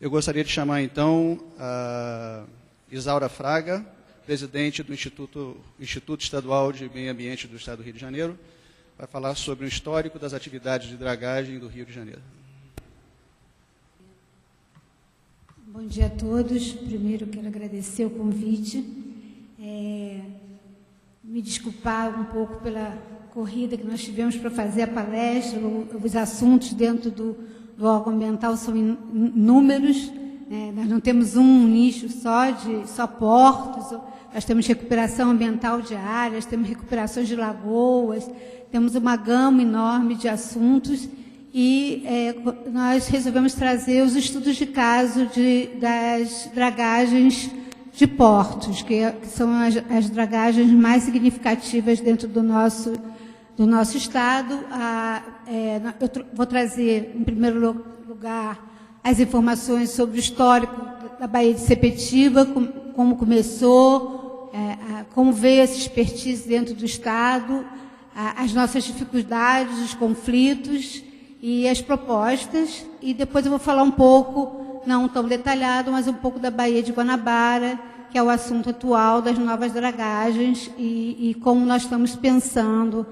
Eu gostaria de chamar, então, a Isaura Fraga, presidente do Instituto Estadual de Meio Ambiente do Estado do Rio de Janeiro, vai falar sobre o histórico das atividades de dragagem do Rio de Janeiro. Bom dia a todos. Primeiro, quero agradecer o convite. Me desculpar um pouco pela corrida que nós tivemos para fazer a palestra. Os assuntos dentro do órgão ambiental são inúmeros. Nós não temos um nicho só portos. Nós temos recuperação ambiental de áreas, temos recuperações de lagoas, temos uma gama enorme de assuntos. E nós resolvemos trazer os estudos de caso das dragagens de portos, que são as dragagens mais significativas dentro do nosso estado. Eu vou trazer, em primeiro lugar, as informações sobre o histórico da Baía de Sepetiba, como começou, como veio essa expertise dentro do estado, as nossas dificuldades, os conflitos e as propostas, e depois eu vou falar um pouco, não tão detalhado, mas um pouco da Baía de Guanabara, que é o assunto atual das novas dragagens e como nós estamos pensando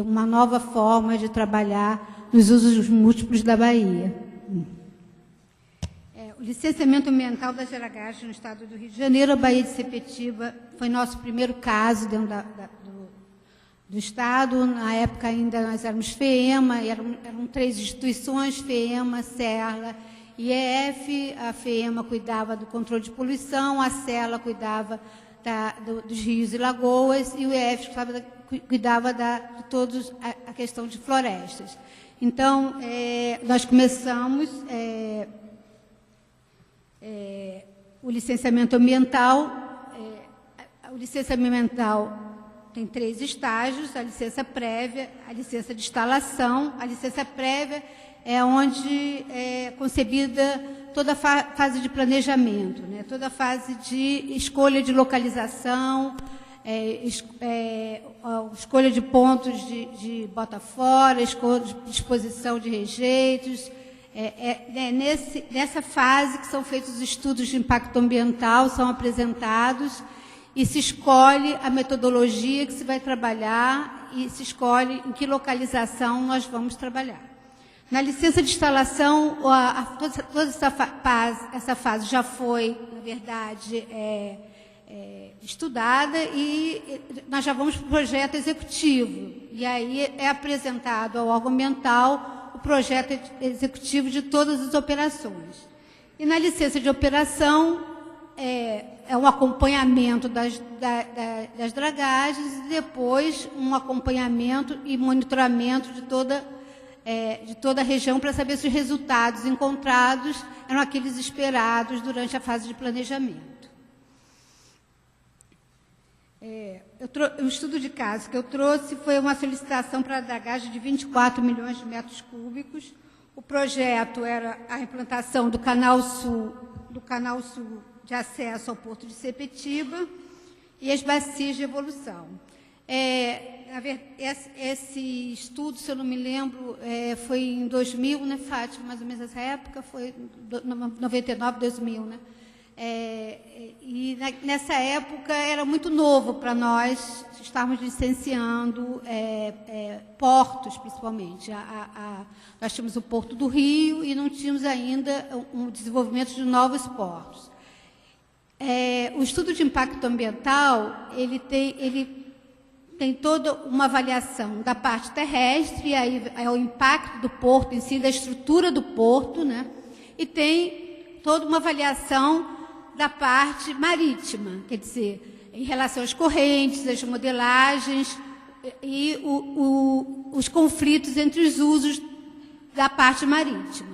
uma nova forma de trabalhar nos usos múltiplos da Baía. O licenciamento ambiental das dragagens no estado do Rio de Janeiro, a Baía de Sepetiba foi nosso primeiro caso dentro do Estado. Na época ainda nós éramos FEEMA, eram 3 instituições, FEEMA, SERLA e EF. A FEEMA cuidava do controle de poluição, a SERLA cuidava dos rios e lagoas, e o EF cuidava de toda a questão de florestas. Então, nós começamos o licenciamento ambiental. O licenciamento ambiental tem 3 estágios: a licença prévia, a licença de instalação. A licença prévia é onde é concebida toda a fase de planejamento, toda a fase de escolha de localização, escolha de pontos de bota fora, escolha de disposição de rejeitos. Nessa fase que são feitos os estudos de impacto ambiental, são apresentados, e se escolhe a metodologia que se vai trabalhar e se escolhe em que localização nós vamos trabalhar. Na licença de instalação, toda essa fase já foi, na verdade, estudada, e nós já vamos para o projeto executivo. E aí é apresentado ao órgão ambiental o projeto executivo de todas as operações. E na licença de operação, é um acompanhamento das dragagens e depois um acompanhamento e monitoramento de toda a região para saber se os resultados encontrados eram aqueles esperados durante a fase de planejamento. O estudo de caso que eu trouxe foi uma solicitação para a dragagem de 24 milhões de metros cúbicos. O projeto era a implantação do canal sul de acesso ao porto de Sepetiba e as bacias de evolução. Esse estudo, se eu não me lembro, foi em 2000, né, Fátima? Mais ou menos nessa época, foi 99, 2000, né? E nessa época era muito novo para nós, estávamos licenciando portos, principalmente. Nós tínhamos o Porto do Rio e não tínhamos ainda um desenvolvimento de novos portos. O estudo de impacto ambiental, ele tem toda uma avaliação da parte terrestre, e aí é o impacto do porto em si, da estrutura do porto, né? E tem toda uma avaliação da parte marítima, quer dizer, em relação às correntes, às modelagens e os conflitos entre os usos da parte marítima.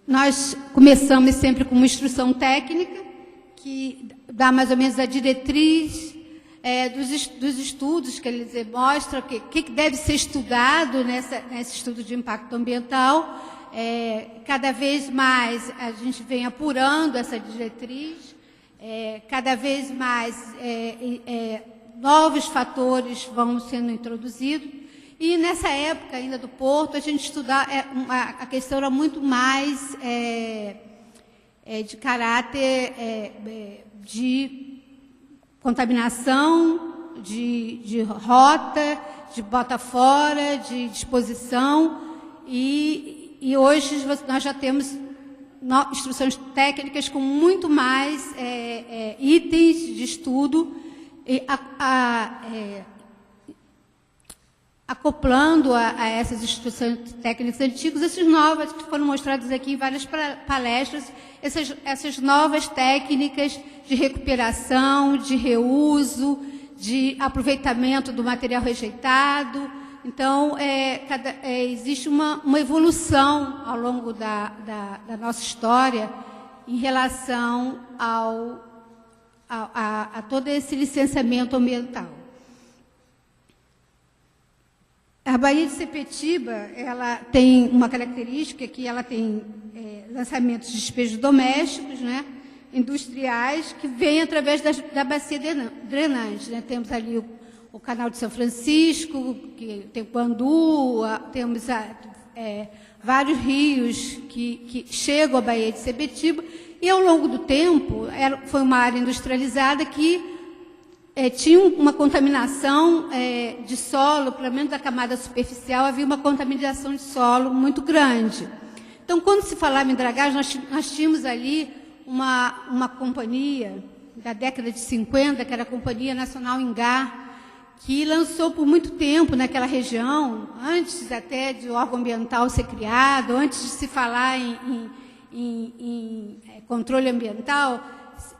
Nós começamos sempre com uma instrução técnica, que dá mais ou menos a diretriz dos estudos, quer dizer, mostra o que deve ser estudado nesse estudo de impacto ambiental. Cada vez mais a gente vem apurando essa diretriz, cada vez mais novos fatores vão sendo introduzidos, E nessa época ainda do Porto, a gente estudava, a questão era muito mais de caráter de contaminação, de rota, de bota fora, de disposição, e hoje nós já temos instruções técnicas com muito mais itens de estudo, acoplando a essas instruções técnicas antigas, essas novas que foram mostradas aqui em várias palestras, essas novas técnicas de recuperação, de reuso, de aproveitamento do material rejeitado. Então, existe uma evolução ao longo da nossa história em relação a todo esse licenciamento ambiental. A Baía de Sepetiba, ela tem uma característica que ela tem lançamentos de despejos domésticos, né, industriais, que vêm através da bacia drenante. Né? Temos ali o Canal de São Francisco, que tem o Guandu, temos vários rios que chegam à Baía de Sepetiba, e ao longo do tempo foi uma área industrializada que tinha uma contaminação de solo, pelo menos da camada superficial, havia uma contaminação de solo muito grande. Então, quando se falava em dragagem, nós tínhamos ali uma companhia da década de 50, que era a Companhia Nacional Ingá, que lançou por muito tempo naquela região, antes até de órgão ambiental ser criado, antes de se falar em controle ambiental,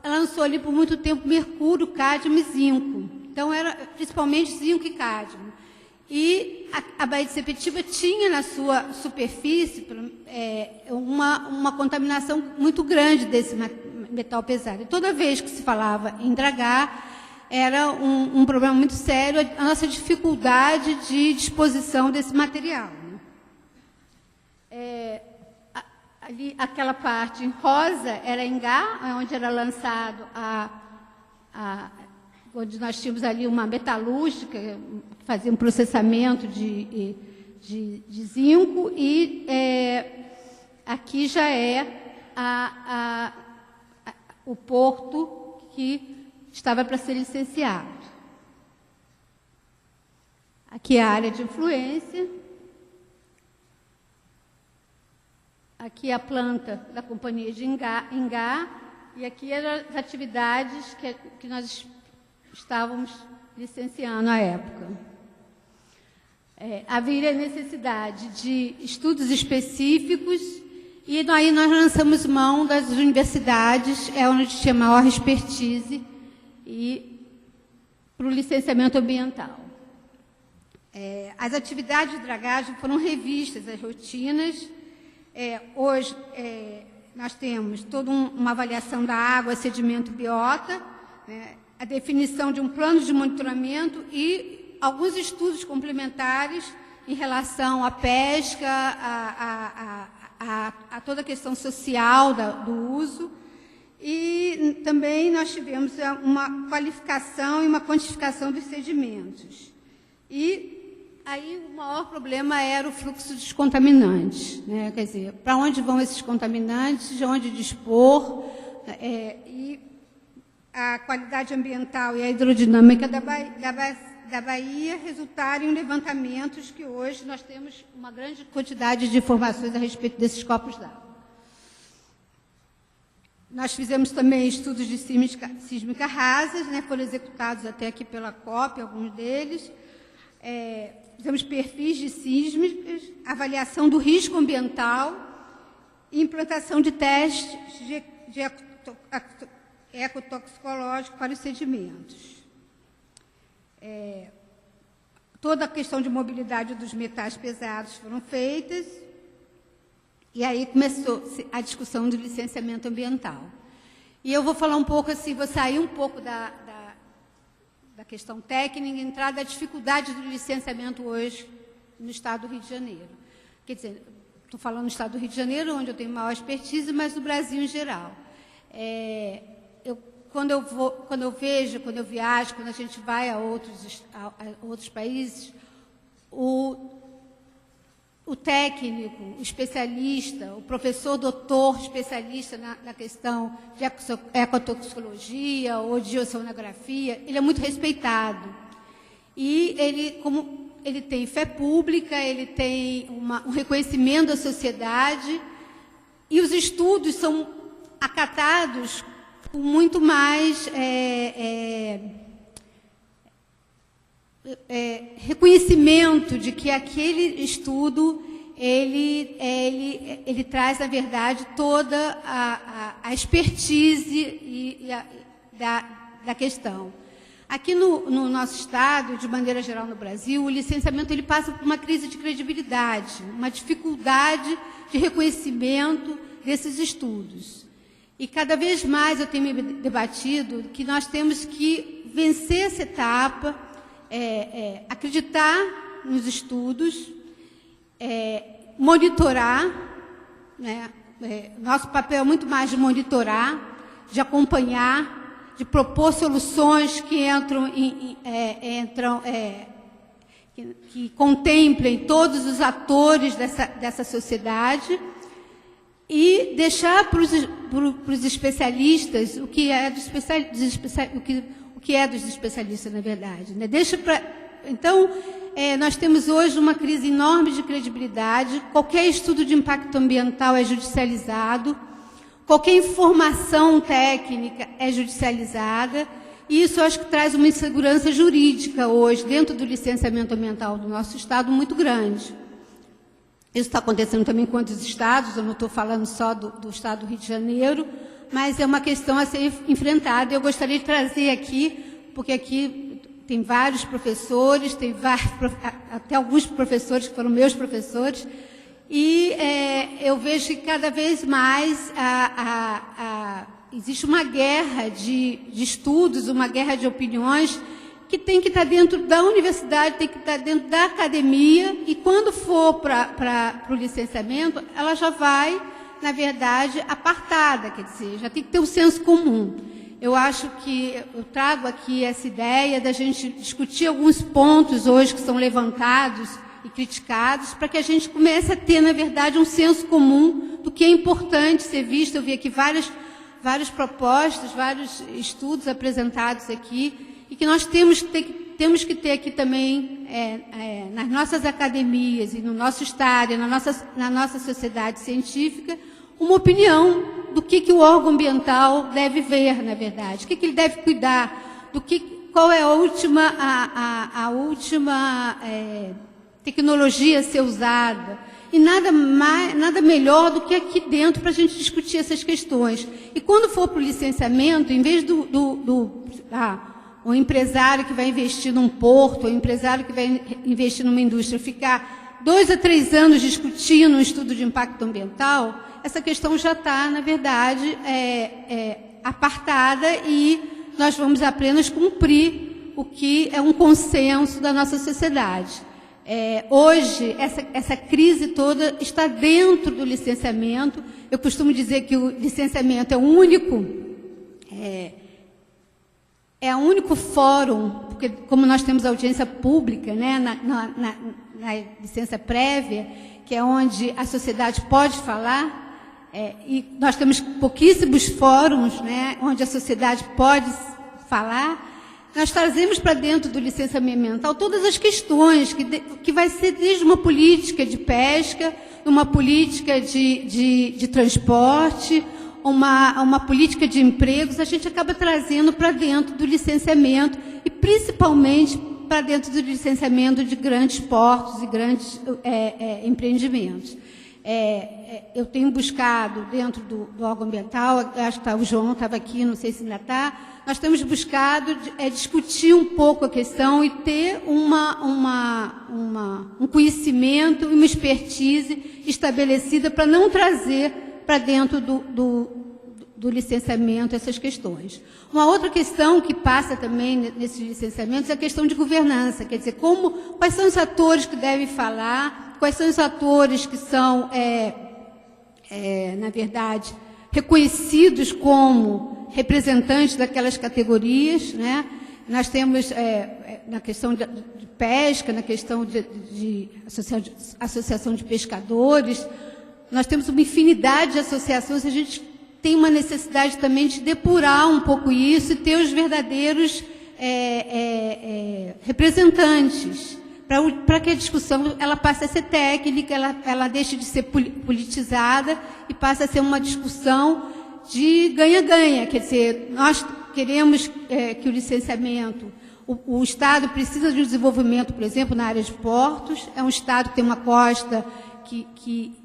lançou ali por muito tempo mercúrio, cádmio e zinco. Então, era principalmente zinco e cádmio. E a Baía de Sepetiba tinha na sua superfície uma contaminação muito grande desse metal pesado. E toda vez que se falava em dragar, era um problema muito sério, a nossa dificuldade de disposição desse material. Ali, aquela parte rosa era Ingá, onde era lançado onde nós tínhamos ali uma metalúrgica, que fazia um processamento de zinco, e aqui já é o porto que estava para ser licenciado. Aqui é a área de influência. Aqui é a planta da Companhia de Ingá, e aqui eram as atividades que nós estávamos licenciando à época. Havia necessidade de estudos específicos, e aí nós lançamos mão das universidades, onde tinha maior expertise, e para o licenciamento ambiental. As atividades de dragagem foram revistas, as rotinas. Hoje, nós temos toda uma avaliação da água, sedimento e biota, né, a definição de um plano de monitoramento e alguns estudos complementares em relação à pesca, a toda a questão social do uso. E também nós tivemos uma qualificação e uma quantificação dos sedimentos. E aí o maior problema era o fluxo dos contaminantes, né? Quer dizer, para onde vão esses contaminantes, de onde dispor, e a qualidade ambiental e a hidrodinâmica da Bahia resultaram em levantamentos que hoje nós temos uma grande quantidade de informações a respeito desses corpos d'água. Nós fizemos também estudos de sísmica rasas, né? Foram executados até aqui pela COP, alguns deles. Fizemos perfis de sísmicas, avaliação do risco ambiental e implantação de testes de ecotoxicológico para os sedimentos. Toda a questão de mobilidade dos metais pesados foram feitas, e aí começou a discussão do licenciamento ambiental. E eu vou falar um pouco assim, vou sair um pouco da questão técnica, entrar da dificuldade do licenciamento hoje no Estado do Rio de Janeiro. Quer dizer, estou falando no Estado do Rio de Janeiro, onde eu tenho maior expertise, mas no Brasil em geral. Quando eu viajo, quando a gente vai a outros países, o técnico, o especialista, o professor doutor especialista na questão de ecotoxicologia ou de oceanografia, ele é muito respeitado. E ele, como ele tem fé pública, ele tem um reconhecimento da sociedade, e os estudos são acatados com muito mais reconhecimento de que aquele estudo ele traz, na verdade, toda a expertise da questão. Aqui no nosso estado, de maneira geral no Brasil, o licenciamento ele passa por uma crise de credibilidade, uma dificuldade de reconhecimento desses estudos. E cada vez mais eu tenho me debatido que nós temos que vencer essa etapa, acreditar nos estudos, monitorar, né? Nosso papel é muito mais de monitorar, de acompanhar, de propor soluções que que contemplem todos os atores dessa sociedade e deixar para os especialistas o que é dos especialistas, na verdade, né? Então, nós temos hoje uma crise enorme de credibilidade. Qualquer estudo de impacto ambiental é judicializado, qualquer informação técnica é judicializada, e isso eu acho que traz uma insegurança jurídica hoje, dentro do licenciamento ambiental do nosso estado, muito grande. Isso está acontecendo também com outros estados, eu não estou falando só do estado do Rio de Janeiro, mas é uma questão a ser enfrentada. Eu gostaria de trazer aqui, porque aqui tem vários professores, até alguns professores que foram meus professores, e eu vejo que cada vez mais existe uma guerra de estudos, uma guerra de opiniões, que tem que estar dentro da universidade, tem que estar dentro da academia, e quando for para o licenciamento, ela já vai, na verdade, apartada, quer dizer, já tem que ter um senso comum. Eu acho que eu trago aqui essa ideia da gente discutir alguns pontos hoje que são levantados e criticados, para que a gente comece a ter, na verdade, um senso comum do que é importante ser visto. Eu vi aqui várias propostas, vários estudos apresentados aqui, e que nós temos que ter aqui também, nas nossas academias e no nosso estado, na nossa sociedade científica, uma opinião do que o órgão ambiental deve ver, na verdade, o que ele deve cuidar, qual é a última tecnologia a ser usada, e nada melhor do que aqui dentro para a gente discutir essas questões. E quando for para o licenciamento, em vez o empresário que vai investir num porto, o empresário que vai investir numa indústria, ficar 2 a 3 anos discutindo um estudo de impacto ambiental, essa questão já está, na verdade, apartada, e nós vamos apenas cumprir o que é um consenso da nossa sociedade. Hoje, essa crise toda está dentro do licenciamento. Eu costumo dizer que o licenciamento é o único fórum, porque como nós temos audiência pública, né, na licença prévia, que é onde a sociedade pode falar, e nós temos pouquíssimos fóruns, né, onde a sociedade pode falar. Nós trazemos para dentro do licenciamento ambiental todas as questões, que vai ser desde uma política de pesca, uma política de transporte, uma política de empregos, a gente acaba trazendo para dentro do licenciamento, e principalmente para dentro do licenciamento de grandes portos e grandes empreendimentos. Eu tenho buscado dentro do órgão ambiental, acho que o João estava aqui, não sei se ainda está, nós temos buscado discutir um pouco a questão e ter um conhecimento e uma expertise estabelecida para não trazer para dentro do licenciamento essas questões. Uma outra questão que passa também nesses licenciamentos é a questão de governança, quer dizer, quais são os atores que devem falar, quais são os atores que são, na verdade, reconhecidos como representantes daquelas categorias, né? Nós temos, na questão de pesca, na questão de associação de pescadores, nós temos uma infinidade de associações, a gente tem uma necessidade também de depurar um pouco isso e ter os verdadeiros representantes, para que a discussão ela passe a ser técnica, ela deixe de ser politizada e passe a ser uma discussão de ganha-ganha. Quer dizer, nós queremos que o licenciamento, o Estado precisa de um desenvolvimento, por exemplo, na área de portos, é um Estado que tem uma costa que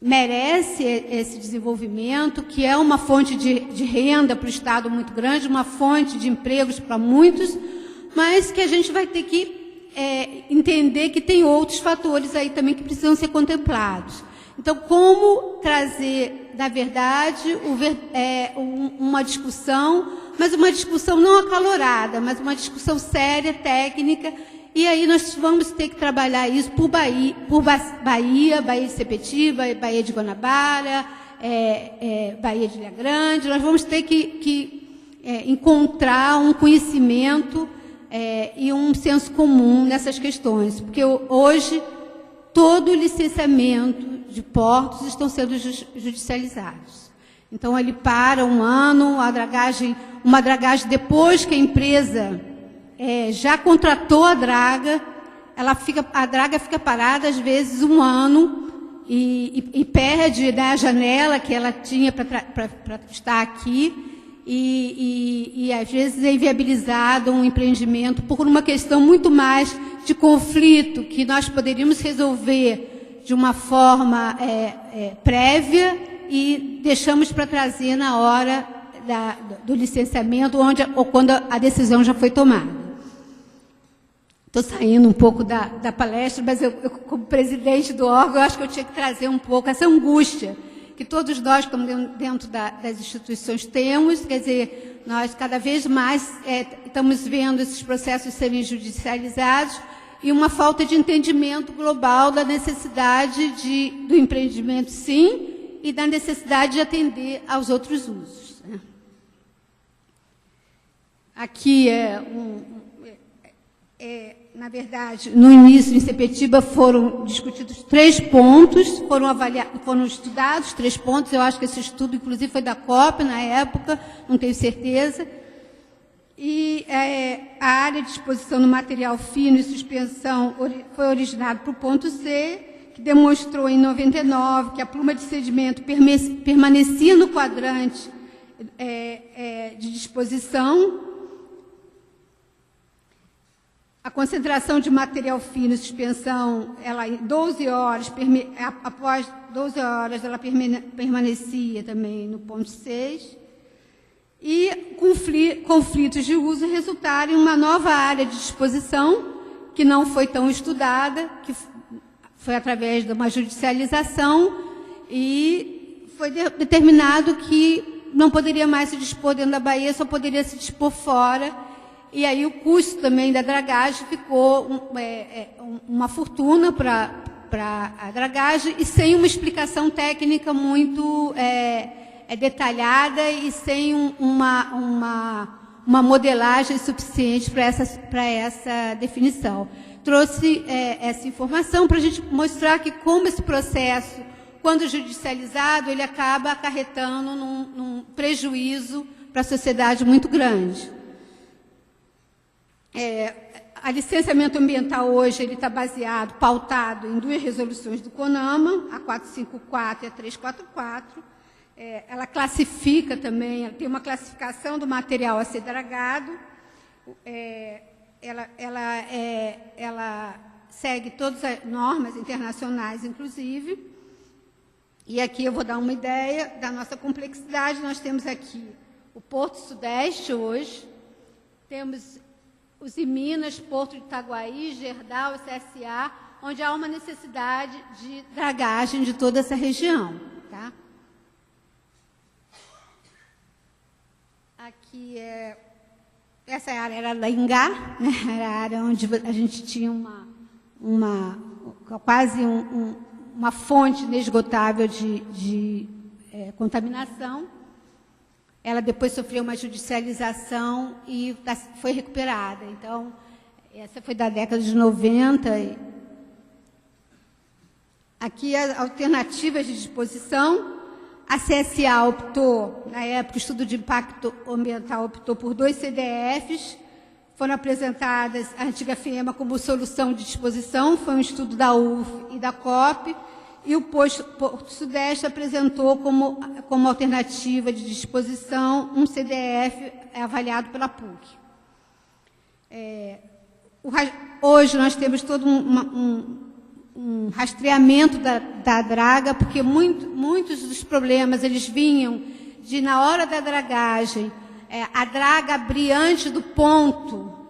merece esse desenvolvimento, que é uma fonte de renda para o Estado muito grande, uma fonte de empregos para muitos, mas que a gente vai ter que entender que tem outros fatores aí também que precisam ser contemplados. Então, como trazer, na verdade, uma discussão, mas uma discussão não acalorada, mas uma discussão séria, técnica, e aí nós vamos ter que trabalhar isso por Bahia de Sepetiba, Bahia de Guanabara, Bahia de Ilha Grande. Nós vamos ter que encontrar um conhecimento e um senso comum nessas questões, porque hoje todo o licenciamento de portos estão sendo judicializados. Então, ele para um ano, uma dragagem depois que a empresa já contratou a draga, a draga fica parada, às vezes, um ano, e perde, né, a janela que ela tinha para estar aqui, e às vezes é inviabilizado um empreendimento por uma questão muito mais de conflito, que nós poderíamos resolver de uma forma prévia e deixamos para trazer na hora do licenciamento, ou quando a decisão já foi tomada. Estou saindo um pouco da palestra, mas eu, como presidente do órgão, eu acho que eu tinha que trazer um pouco essa angústia que todos nós, como dentro das instituições, temos. Quer dizer, nós cada vez mais estamos vendo esses processos serem judicializados e uma falta de entendimento global da necessidade do empreendimento, sim, e da necessidade de atender aos outros usos, né? Aqui na verdade, no início, em Sepetiba, foram discutidos 3 pontos, foram estudados 3 pontos. Eu acho que esse estudo, inclusive, foi da COP na época, não tenho certeza. E a área de exposição no material fino e suspensão foi originada para o ponto C, que demonstrou em 99 que a pluma de sedimento permanecia no quadrante de disposição. A concentração de material fino e suspensão, em 12 horas, após 12 horas, ela permanecia também no ponto 6. E conflitos de uso resultaram em uma nova área de disposição, que não foi tão estudada, que foi através de uma judicialização, e foi determinado que não poderia mais se dispor dentro da Bahia, só poderia se dispor fora. E aí o custo também da dragagem ficou uma fortuna para a dragagem, e sem uma explicação técnica muito detalhada e sem uma modelagem suficiente para essa definição. Trouxe essa informação para a gente mostrar que como esse processo, quando judicializado, ele acaba acarretando num prejuízo para a sociedade muito grande. A licenciamento ambiental hoje ele está pautado em 2 resoluções do CONAMA, a 454 e a 344. Ela classifica também, ela tem uma classificação do material a ser dragado. Ela segue todas as normas internacionais, inclusive. E aqui eu vou dar uma ideia da nossa complexidade. Nós temos aqui o Porto Sudeste hoje, temos os Minas, Porto de Itaguaí, Gerdau e CSA, onde há uma necessidade de dragagem de toda essa região. Tá? Aqui essa área era da Ingá, né? Era a área onde a gente tinha quase uma fonte inesgotável de contaminação. ela depois sofreu uma judicialização e foi recuperada. Então, essa foi da década de 90. Aqui as alternativas de disposição. A CSA optou, na época, o estudo de impacto ambiental optou por 2 CDFs, foram apresentadas a antiga FIEMA como solução de disposição, foi um estudo da UF e da COP, e o Porto Sudeste apresentou como alternativa de disposição um CDF avaliado pela PUC. Hoje nós temos todo um rastreamento da draga, porque muitos dos problemas eles vinham de, na hora da dragagem, a draga abrir antes do ponto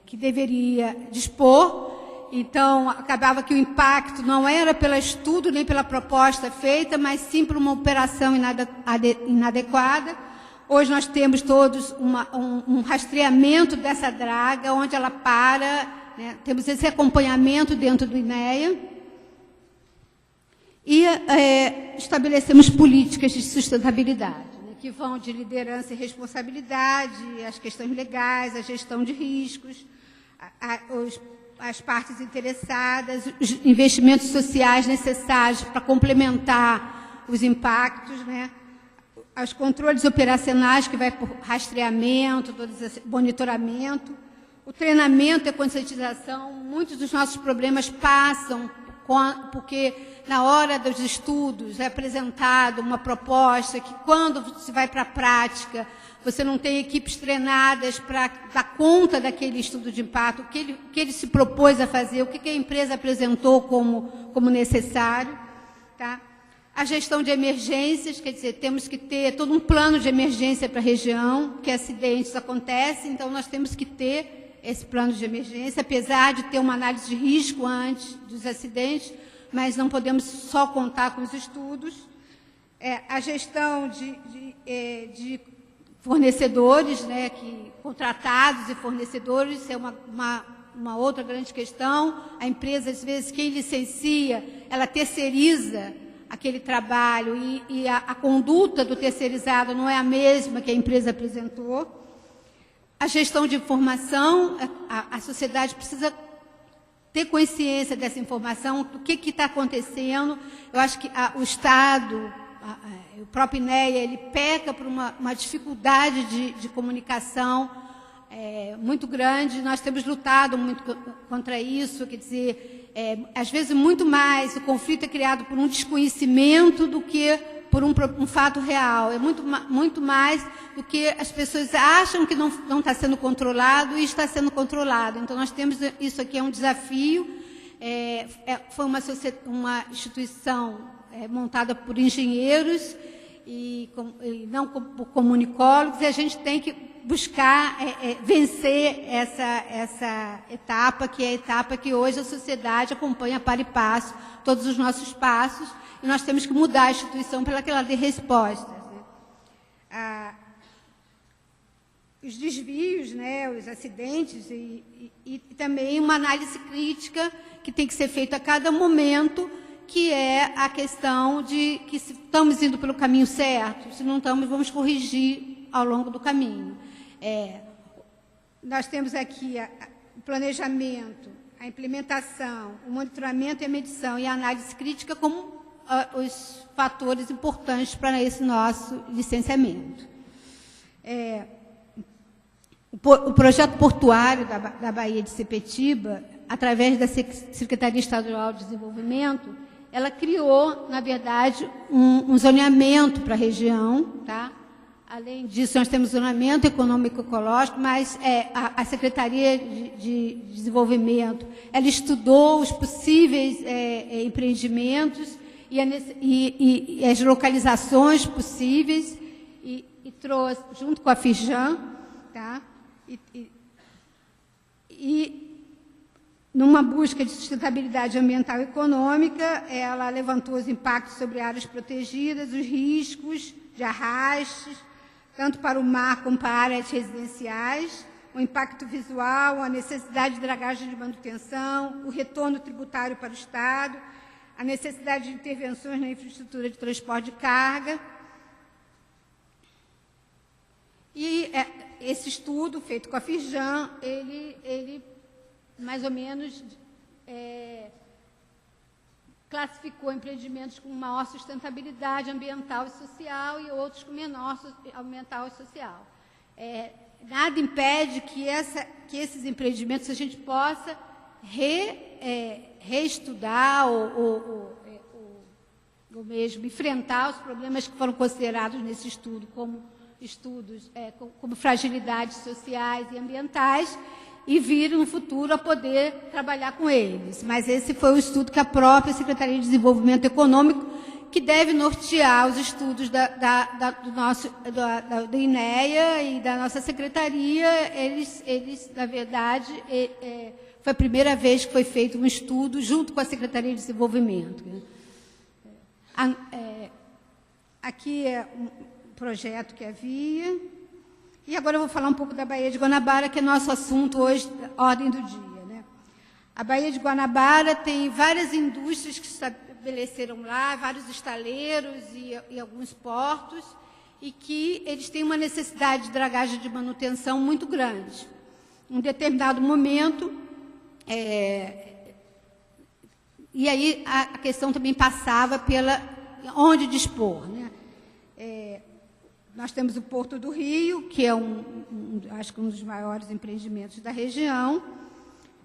que deveria dispor. Então, acabava que o impacto não era pelo estudo nem pela proposta feita, mas sim por uma operação inadequada. Hoje nós temos todos um rastreamento dessa draga, onde ela para, né? Temos esse acompanhamento dentro do INEA. E estabelecemos políticas de sustentabilidade, né, que vão de liderança e responsabilidade, as questões legais, a gestão de riscos, as partes interessadas, os investimentos sociais necessários para complementar os impactos, né? Os controles operacionais, que vai por rastreamento, monitoramento, o treinamento e a conscientização. Muitos dos nossos problemas passam porque, na hora dos estudos, é apresentada uma proposta que, quando se vai para a prática, você não tem equipes treinadas para dar conta daquele estudo de impacto, o que ele se propôs a fazer, o que a empresa apresentou como necessário. Tá? A gestão de emergências, quer dizer, temos que ter todo um plano de emergência para a região, que acidentes acontecem, então nós temos que ter esse plano de emergência, apesar de ter uma análise de risco antes dos acidentes, mas não podemos só contar com os estudos. A gestão de fornecedores, né, contratados e fornecedores, isso é uma outra grande questão. A empresa, às vezes, quem licencia, ela terceiriza aquele trabalho e a conduta do terceirizado não é a mesma que a empresa apresentou. A gestão de informação, a sociedade precisa ter consciência dessa informação, do que está acontecendo. Eu acho que o Estado, o próprio INEA, ele peca por uma dificuldade de comunicação muito grande. Nós temos lutado muito contra isso, quer dizer, às vezes muito mais o conflito é criado por um desconhecimento do que por um fato real. É muito mais do que as pessoas acham que não está sendo controlado e está sendo controlado. Então, nós temos isso aqui, é um desafio. Foi uma instituição montada por engenheiros e não por comunicólogos, e a gente tem que buscar vencer essa etapa, que é a etapa que hoje a sociedade acompanha para e passo, todos os nossos passos, e nós temos que mudar a instituição para que ela dê respostas. Né? Os desvios, né, os acidentes e também uma análise crítica que tem que ser feita a cada momento, que é a questão de que se estamos indo pelo caminho certo, se não estamos, vamos corrigir ao longo do caminho. Nós temos aqui o planejamento, a implementação, o monitoramento e a medição e a análise crítica como os fatores importantes para esse nosso licenciamento. O projeto portuário da Baía de Sepetiba, através da Secretaria Estadual de Desenvolvimento, ela criou, na verdade, um zoneamento para a região. Tá? Além disso, nós temos zoneamento econômico-ecológico, mas a Secretaria de Desenvolvimento, ela estudou os possíveis empreendimentos e as localizações possíveis e trouxe, junto com a FIJAM, tá? Numa busca de sustentabilidade ambiental e econômica, ela levantou os impactos sobre áreas protegidas, os riscos de arrastes, tanto para o mar como para áreas residenciais, o impacto visual, a necessidade de dragagem de manutenção, o retorno tributário para o Estado, a necessidade de intervenções na infraestrutura de transporte de carga. E esse estudo, feito com a Firjan, ele mais ou menos classificou empreendimentos com maior sustentabilidade ambiental e social e outros com menor ambiental e social. Nada impede que esses empreendimentos a gente possa reestudar ou mesmo enfrentar os problemas que foram considerados nesse estudo como estudos como fragilidades sociais e ambientais e vir no futuro a poder trabalhar com eles. Mas esse foi o estudo que a própria Secretaria de Desenvolvimento Econômico, que deve nortear os estudos do INEA e da nossa secretaria, eles na verdade, foi a primeira vez que foi feito um estudo junto com a Secretaria de Desenvolvimento. Aqui é um projeto que havia. E agora eu vou falar um pouco da Baía de Guanabara, que é nosso assunto hoje, ordem do dia, né? A Baía de Guanabara tem várias indústrias que se estabeleceram lá, vários estaleiros e alguns portos, e que eles têm uma necessidade de dragagem de manutenção muito grande. Em um determinado momento, e aí a questão também passava pela onde dispor, né? Nós temos o Porto do Rio, que é acho que um dos maiores empreendimentos da região,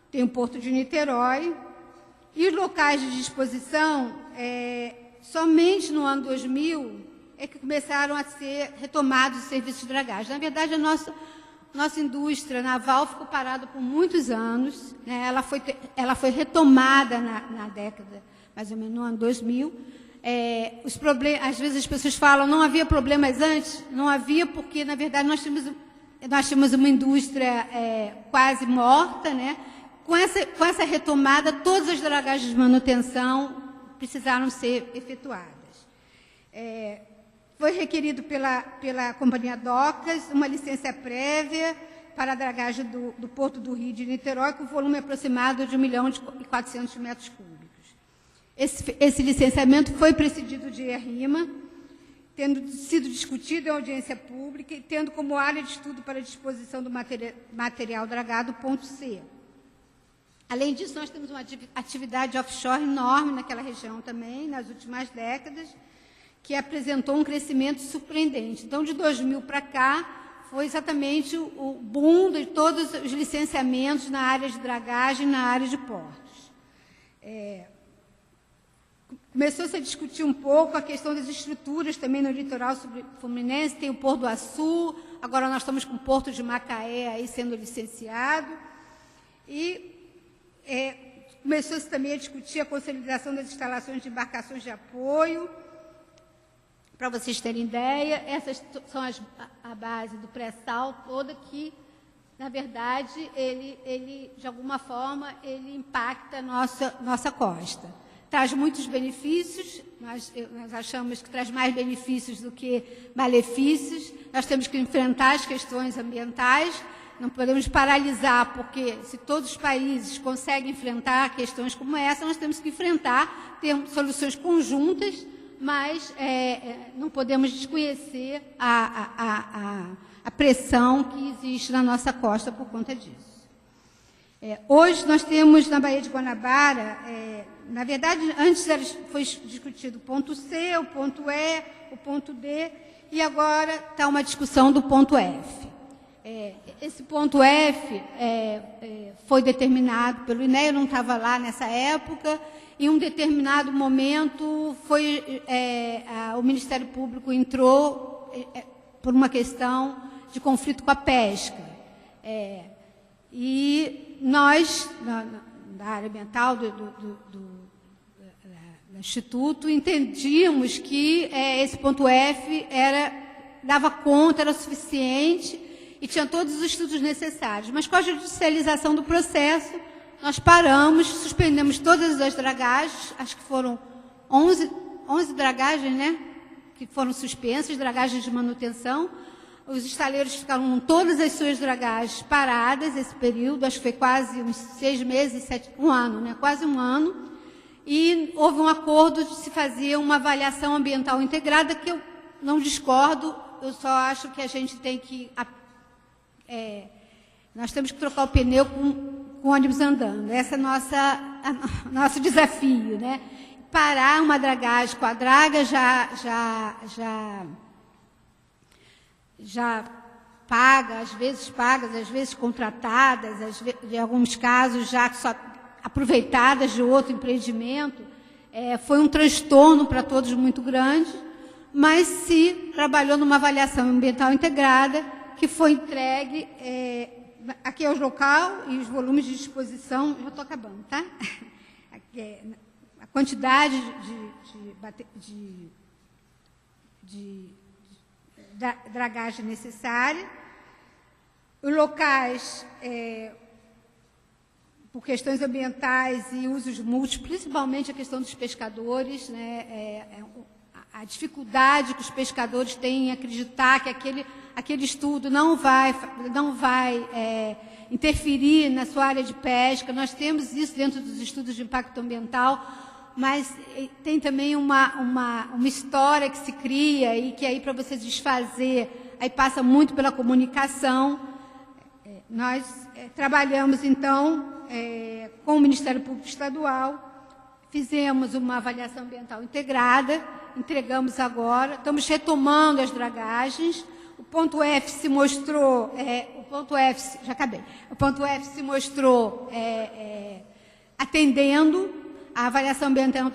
tem o Porto de Niterói, e os locais de disposição, somente no ano 2000, é que começaram a ser retomados os serviços de dragagem. Na verdade, a nossa indústria naval ficou parada por muitos anos, né? Ela foi retomada na década, mais ou menos no ano 2000. Os problemas, às vezes as pessoas falam, não havia problemas antes? Não havia, porque, na verdade, nós tínhamos uma indústria quase morta, né? Com essa retomada, todas as dragagens de manutenção precisaram ser efetuadas. Foi requerido pela Companhia Docas uma licença prévia para a dragagem do Porto do Rio de Niterói, com volume aproximado de 1.400.000 metros cúbicos. Esse licenciamento foi precedido de RIMA, tendo sido discutido em audiência pública e tendo como área de estudo para disposição do material dragado ponto C. Além disso, nós temos uma atividade offshore enorme naquela região também, nas últimas décadas, que apresentou um crescimento surpreendente. Então, de 2000 para cá, foi exatamente o boom de todos os licenciamentos na área de dragagem, na área de portos. Começou-se a discutir um pouco a questão das estruturas também no litoral fluminense, tem o Porto do Açu, agora nós estamos com o Porto de Macaé aí sendo licenciado, e começou-se também a discutir a consolidação das instalações de embarcações de apoio. Para vocês terem ideia, essas são a base do pré-sal toda que, na verdade, ele de alguma forma, ele impacta a nossa costa. Traz muitos benefícios, nós achamos que traz mais benefícios do que malefícios. Nós temos que enfrentar as questões ambientais, não podemos paralisar, porque se todos os países conseguem enfrentar questões como essa, nós temos que enfrentar, ter soluções conjuntas, mas não podemos desconhecer a pressão que existe na nossa costa por conta disso. Hoje nós temos na Baía de Guanabara, na verdade, antes foi discutido o ponto C, o ponto E, o ponto D, e agora está uma discussão do ponto F. Esse ponto F foi determinado pelo INEA, eu não estava lá nessa época, em um determinado momento o Ministério Público entrou por uma questão de conflito com a pesca. E nós, da área ambiental do Instituto, entendíamos que esse ponto F dava conta, era suficiente e tinha todos os estudos necessários. Mas com a judicialização do processo, nós paramos, suspendemos todas as dragagens, acho que foram 11 dragagens, né, que foram suspensas, dragagens de manutenção. Os estaleiros ficaram com todas as suas dragagens paradas esse período, acho que foi quase uns 6 meses, um ano, né? Quase um ano. E houve um acordo de se fazer uma avaliação ambiental integrada, que eu não discordo, eu só acho que a gente tem que... nós temos que trocar o pneu com o ônibus andando. Esse é nosso desafio, né? Parar uma dragagem com a draga já paga, às vezes contratadas, em alguns casos já só aproveitadas de outro empreendimento. Foi um transtorno para todos muito grande, mas se trabalhou numa avaliação ambiental integrada, que foi entregue, aqui é o local e os volumes de disposição, já estou acabando, tá? A quantidade de dragagem necessária, os locais, por questões ambientais e usos múltiplos, principalmente a questão dos pescadores, né, a dificuldade que os pescadores têm em acreditar que aquele estudo não vai interferir na sua área de pesca. Nós temos isso dentro dos estudos de impacto ambiental, mas tem também uma história que se cria e que aí para você desfazer, aí passa muito pela comunicação. Nós trabalhamos, então, com o Ministério Público Estadual, fizemos uma avaliação ambiental integrada, entregamos agora, estamos retomando as dragagens. O ponto F se mostrou, o ponto F se mostrou atendendo. A avaliação ambiental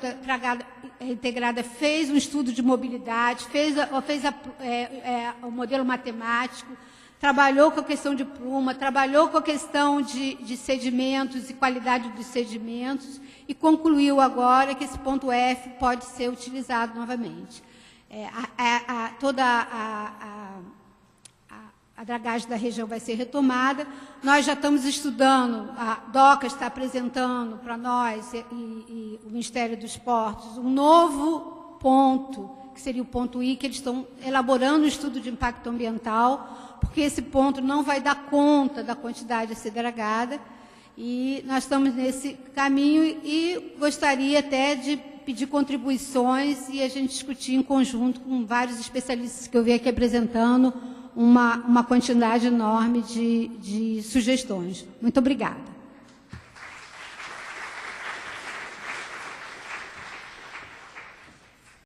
integrada fez um estudo de mobilidade, fez o modelo matemático, trabalhou com a questão de pluma, trabalhou com a questão de sedimentos e qualidade dos sedimentos e concluiu agora que esse ponto F pode ser utilizado novamente. Toda a dragagem da região vai ser retomada. Nós já estamos estudando, a DOCA está apresentando para nós e o Ministério dos Portos um novo ponto, que seria o ponto I, que eles estão elaborando um estudo de impacto ambiental, porque esse ponto não vai dar conta da quantidade a ser dragada, e nós estamos nesse caminho e gostaria até de pedir contribuições e a gente discutir em conjunto com vários especialistas que eu vi aqui apresentando uma quantidade enorme de sugestões. Muito obrigada.